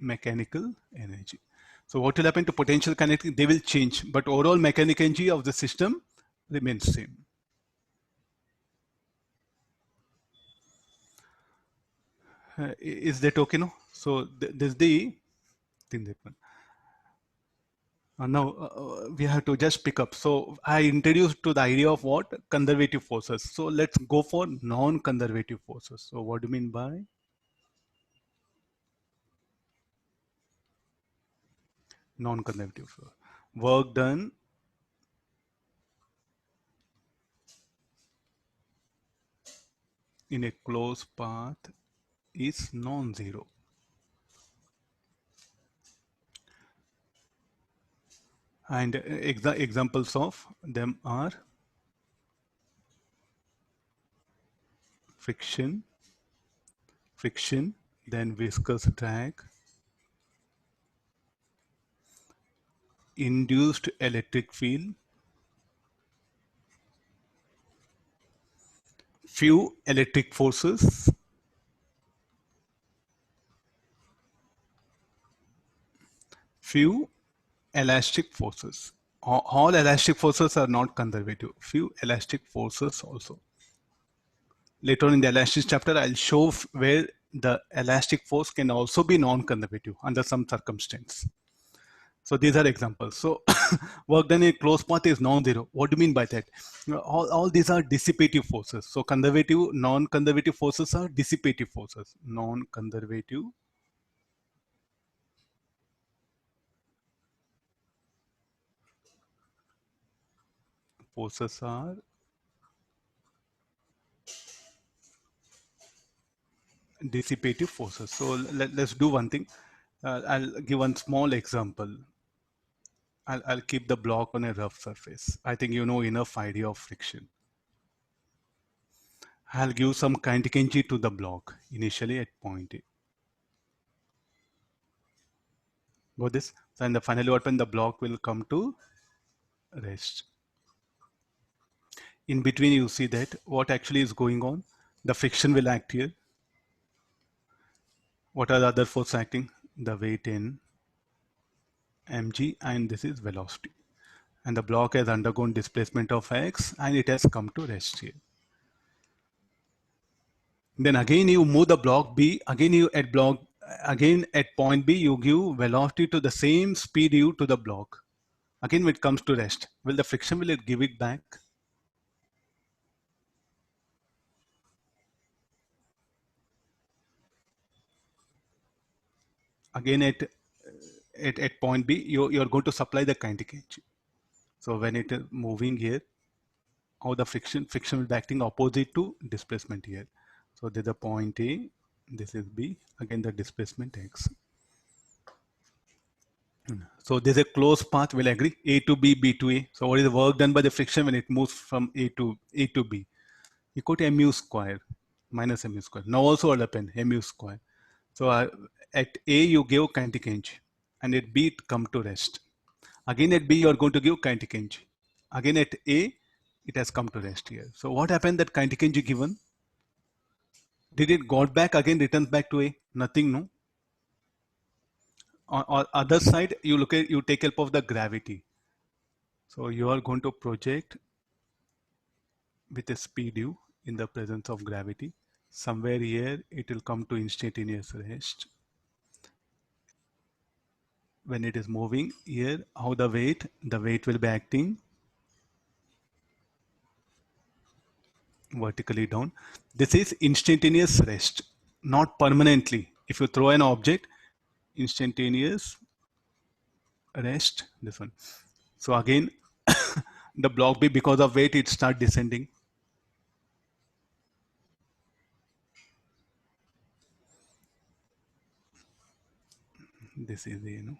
mechanical energy. So what will happen to potential kinetic? They will change, but overall mechanical energy of the system remains same. Is that okay? No. So this is the thing that one. Now we have to just pick up. So I introduced to the idea of what conservative forces. So let's go for non-conservative forces. So what do you mean by non-conservative force? Work done in a closed path is non-zero. And examples of them are friction, then viscous drag, induced electric field, few electric forces, few elastic forces. All elastic forces are not conservative. Few elastic forces also. Later on in the elastic chapter, I'll show where the elastic force can also be non-conservative under some circumstance. So these are examples. So work done in a closed path is non-zero. What do you mean by that? All these are dissipative forces. So conservative, non-conservative forces are dissipative forces. Non-conservative forces are dissipative forces. So let's do one thing. I'll give one small example. I'll keep the block on a rough surface. I think you know enough idea of friction. I'll give some kinetic energy to the block initially at point A. Got this? So in the final open, the block will come to rest. In between, you see that what actually is going on. The friction will act here. What are the other forces acting? The weight in mg, and this is velocity. And the block has undergone displacement of x, and it has come to rest here. Then again you move the block B, again at point B you give velocity to the same speed u to the block. Again when it comes to rest, will the friction, will it give it back? Again at point B you're going to supply the kinetic energy. So when it is moving here, how the friction will be acting opposite to displacement here. So there's a point A, this is B, again the displacement x. So there's a closed path, will agree, A to B, B to A. So what is the work done by the friction when it moves from A to B? Equal to mu square minus mu square. Now also what happened? Mu square. So at A you give kinetic energy, and at B it come to rest. Again at B you are going to give kinetic energy. Again at A it has come to rest here. So what happened that kinetic energy given? Did it got back again returns back to A? Nothing, no. On other side, you take help of the gravity. So you are going to project with a speed u in the presence of gravity. Somewhere here it will come to instantaneous rest. When it is moving here, how the weight will be acting vertically down. This is instantaneous rest, not permanently. If you throw an object, instantaneous rest, this one. So again, the block B, because of weight, it start descending. This is the,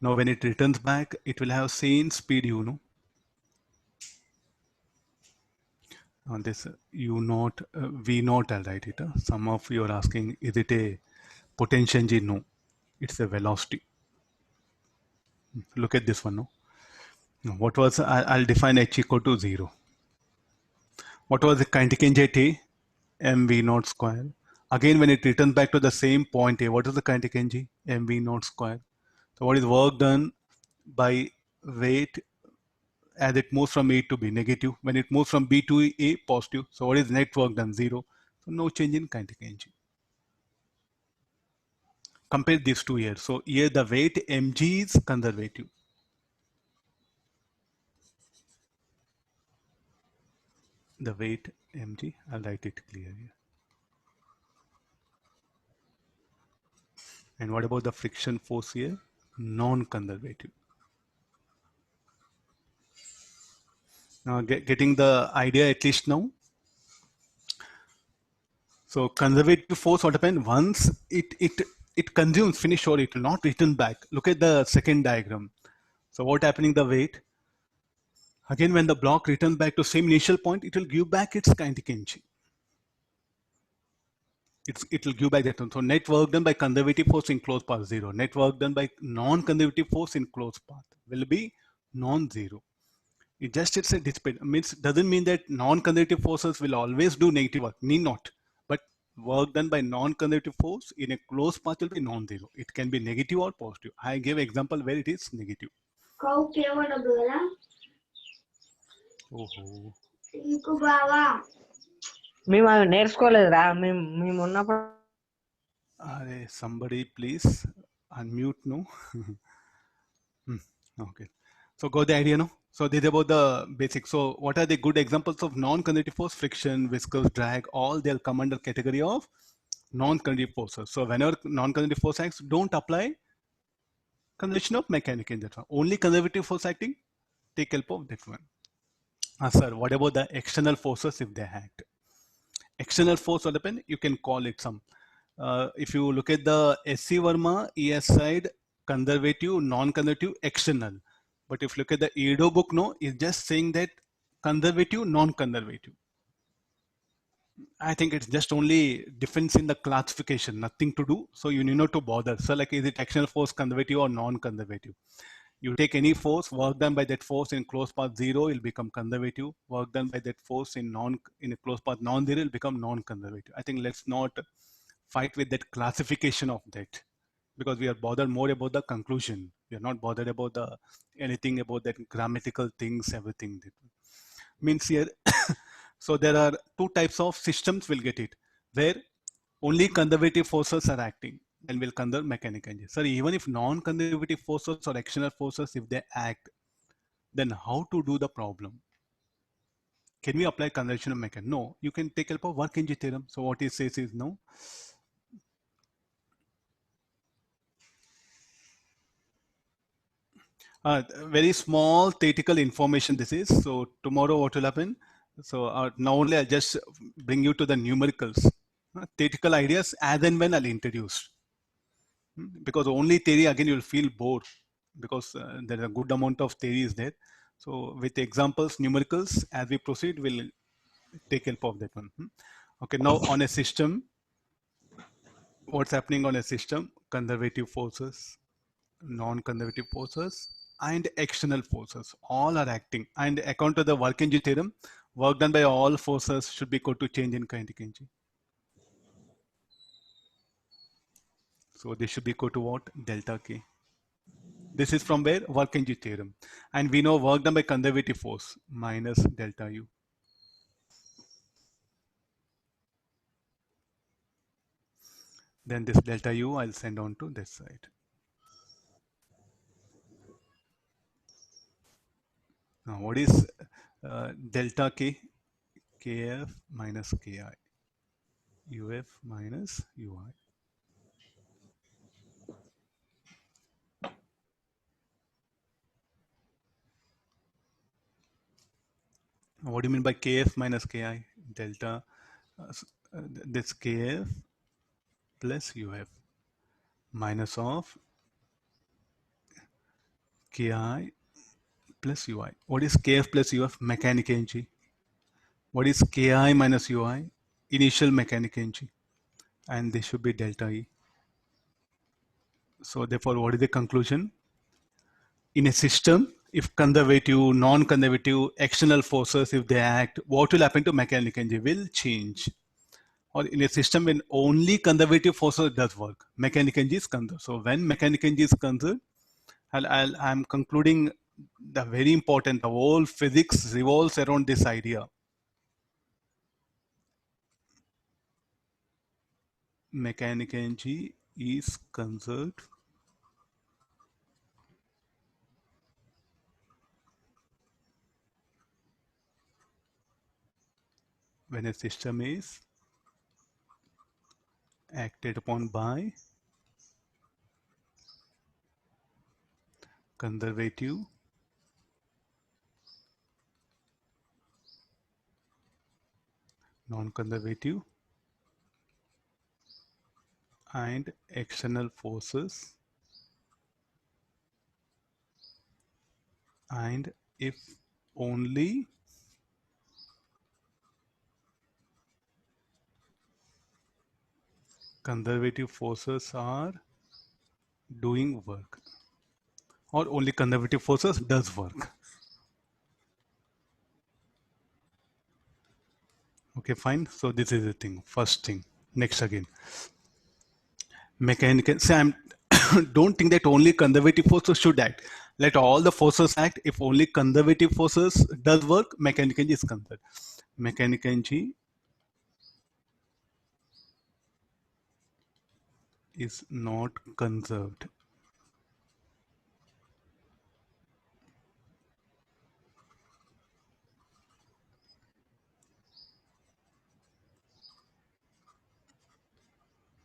Now when it returns back, it will have same speed u, on this u naught, v naught, I'll write it. Some of you are asking, is it a potential energy? No, it's a velocity. Look at this one, no? What was, I'll define h equal to 0. What was the kinetic energy at A? mv naught square. Again, when it returns back to the same point A, what is the kinetic energy? mv naught square. So what is work done by weight as it moves from A to B? Negative. When it moves from B to A, positive. So what is net work done? Zero. So no change in kinetic energy. Compare these two here. So here the weight mg is conservative. The weight mg, I'll write it clear here. And what about the friction force here? Non-conservative. Now getting the idea at least now. So conservative force what happens once it consumes, finish, or it will not return back. Look at the second diagram. So what happening the weight? Again, when the block returns back to same initial point, it will give back its kinetic energy. It will give back that one. So net work done by conservative force in closed path 0. Net work done by non-conservative force in closed path will be non-zero. It's a dissipate. Means doesn't mean that non-conservative forces will always do negative work. Need not. But work done by non-conservative force in a closed path will be non-zero. It can be negative or positive. I gave example where it is negative. Oh. మేము అవి నేర్చుకోలేదురా మేము ఉన్నప్పుడు somebody please unmute no. Okay, so got the idea no. So this is about the basics. So what are the good examples of non-conservative force? Friction, viscous, drag, all they'll come under category of non-conservative forces. So whenever non-conservative force acts, don't apply conservation of mechanical in that one. Only conservative force acting, take help of that one. Sir, what about the external forces if they act? External force what happen? You can call it some. If you look at the SC Verma, ES side, conservative, non-conservative, external. But if you look at the Edo book, no, it's just saying that conservative, non-conservative. I think it's just only difference in the classification, nothing to do. So you need not to bother. So like, is it external force conservative or non-conservative? You take any force, work done by that force in closed path 0, it will become conservative. Work done by that force in a closed path non-zero, it will become non-conservative. I think let's not fight with that classification of that, because we are bothered more about the conclusion. We are not bothered about the anything about that grammatical things, everything. That means here, so there are two types of systems we'll get it, where only conservative forces are acting and will conserve mechanical energy. So even if non-conservative forces or external forces, if they act, then how to do the problem? Can we apply conservation of mechanical? No, you can take help of work energy theorem. So what it says is no. Very small theoretical information this is. So tomorrow what will happen? So now only I'll just bring you to the numericals. Theoretical ideas as and when I'll introduce. Because only theory again you'll feel bored, because there are a good amount of theory is there. So with examples, numericals, as we proceed, we'll take help of that one. Okay, now on a system, what's happening on a system? Conservative forces, non-conservative forces, and external forces, all are acting. And according to the work energy theorem, work done by all forces should be equal to change in kinetic energy. So this should be equal to what? Delta K. This is from where? Work energy theorem. And we know work done by conservative force minus delta U. Then this delta U I'll send on to this side. Now what is delta K? Kf minus Ki. Uf minus Ui. What do you mean by Kf minus Ki? Delta, this Kf plus Uf minus of Ki plus Ui. What is Kf plus Uf? Mechanical energy. What is Ki minus Ui? Initial mechanical energy. And this should be delta E. So therefore, what is the conclusion? In a system, if conservative, non-conservative, external forces, if they act, what will happen to mechanical energy will change. Or in a system when only conservative forces does work, mechanical energy is conserved. So when mechanical energy is conserved, I'm concluding the very important, the whole physics revolves around this idea. Mechanical energy is conserved when a system is acted upon by conservative, non-conservative, and external forces, and if only conservative forces are doing work, or only conservative forces does work. Okay, fine. So this is the thing. First thing. Next again. Mechanical. See, I'm don't think that only conservative forces should act. Let all the forces act. If only conservative forces does work, mechanical energy is conserved. Mechanical energy is not conserved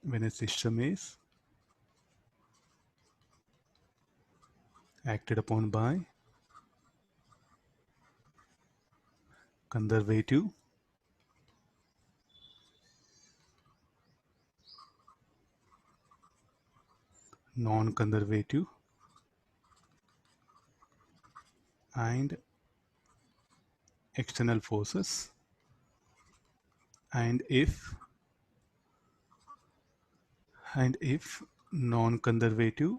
when a system is acted upon by conservative, non-conservative, and external forces, and if non-conservative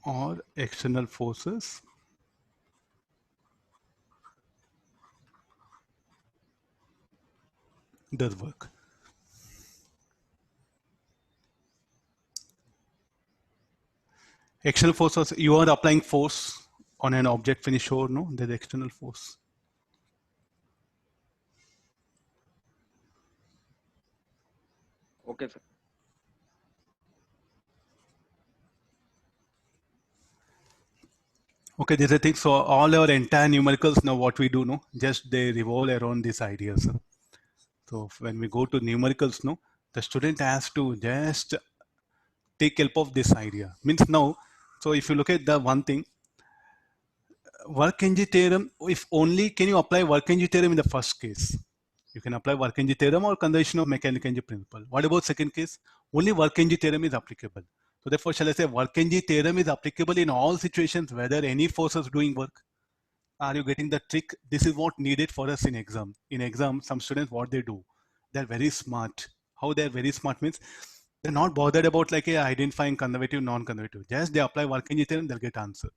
or external forces does work. External forces, you are applying force on an object when you show, no? There's external force. Okay, sir. Okay, there's a thing. So all our entire numericals now what we do, no? Just they revolve around these ideas. So when we go to numericals, no, the student has to just take help of this idea. Means now, so if you look at the one thing, work energy theorem, if only can you apply work energy theorem in the first case? You can apply work energy theorem or conservation of mechanical energy principle. What about second case? Only work energy theorem is applicable. So therefore, shall I say work energy theorem is applicable in all situations, whether any force is doing work. Are you getting the trick? This is what needed for us in exam. In exam, some students, what they do, they're very smart. How they're very smart means they're not bothered about like identifying conservative, non-conservative. Just they apply work energy theorem, they'll get answer.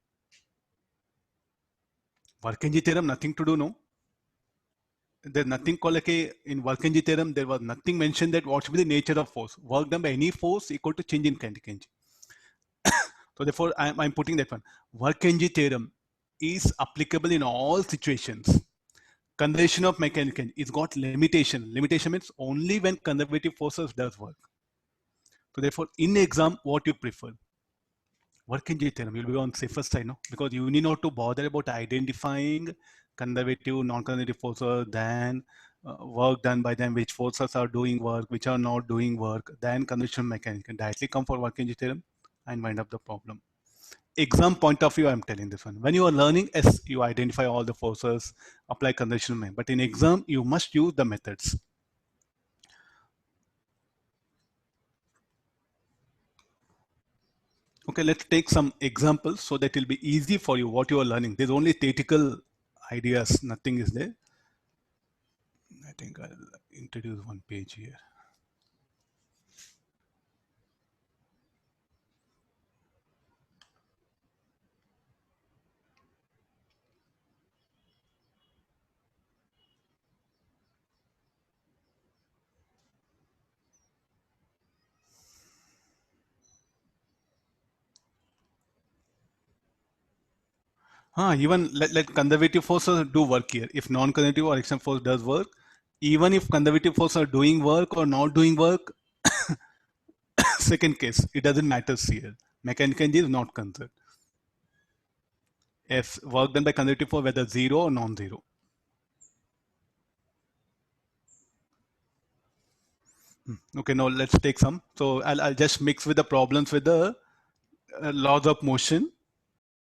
Work energy theorem, nothing to do, no? There's nothing called like in work energy theorem, there was nothing mentioned that what should be the nature of force. Work done by any force equal to change in kinetic energy. So therefore, I'm putting that one. Work energy theorem is applicable in all situations. Conservation of mechanical energy, it's got limitation. Limitation means only when conservative forces does work. So therefore, in exam, what you prefer? Work energy theorem, you'll be on safer side, no? Because you need not to bother about identifying conservative, non-conservative forces, then work done by them, which forces are doing work, which are not doing work, then conservation mechanics can directly come for work energy theorem and wind up the problem. Exam point of view, I'm telling this one. When you are learning, yes, you identify all the forces, apply conservation method. But in exam, you must use the methods. Okay, let's take some examples so that it'll be easy for you what you are learning. There's only theoretical ideas, nothing is there. I think I'll introduce one page here. Even let conservative forces do work here. If non-conservative or external force does work, even if conservative forces are doing work or not doing work, second case, it doesn't matter here. Mechanical energy is not conserved. Yes, work done by conservative force, whether zero or non-zero. Okay, now let's take some. So I'll just mix with the problems with the laws of motion.